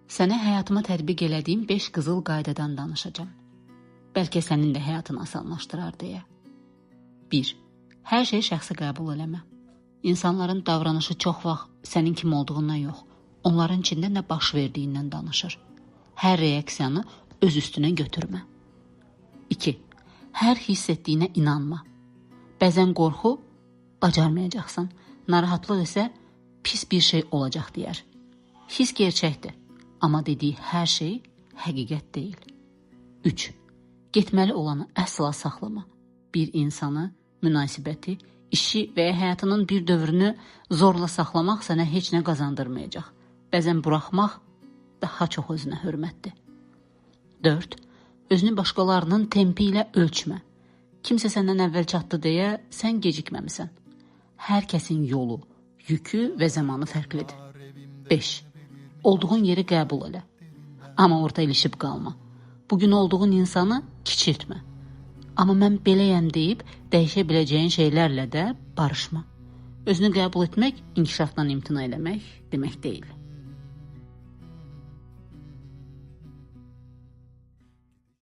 Sənə həyatıma tətbiq elədiyim 5 qızıl qaydadan danışacağam. Bəlkə sənin də həyatını asanlaşdırar deyə. 1. Hər şeyi şəxsi qəbul eləmə. İnsanların davranışı çox vaxt sənin kim olduğundan yox, onların içində nə baş verdiyindən danışır. Hər reaksiyanı öz üstünə götürmə. 2. Hər hiss etdiyinə inanma. Bəzən qorxu, bacarmayacaqsan, narahatlıq isə pis bir şey olacaq deyər. His gerçəkdir, amma dediyi hər şey həqiqət deyil. 3. Getməli olanı əsla saxlama. Bir insanı, münasibəti, işi və ya həyatının bir dövrünü zorla saxlamaq sənə heç nə qazandırmayacaq. Bəzən buraxmaq daha çox özünə hörmətdir. 4. Özünü başqalarının tempi ilə ölçmə. Kimsə səndən əvvəl çatdı deyə sən gecikməmisən. Hər kəsin yolu, yükü və zamanı fərqlidir. 5. Olduğun yeri qəbul elə. Amma orada ilişib qalma. Bugün olduğun insanı kiçiltmə. Amma mən beləyəm deyib dəyişə biləcəyin şeylərlə də barışma. Özünü qəbul etmək inkişafdan imtina eləmək demək deyil.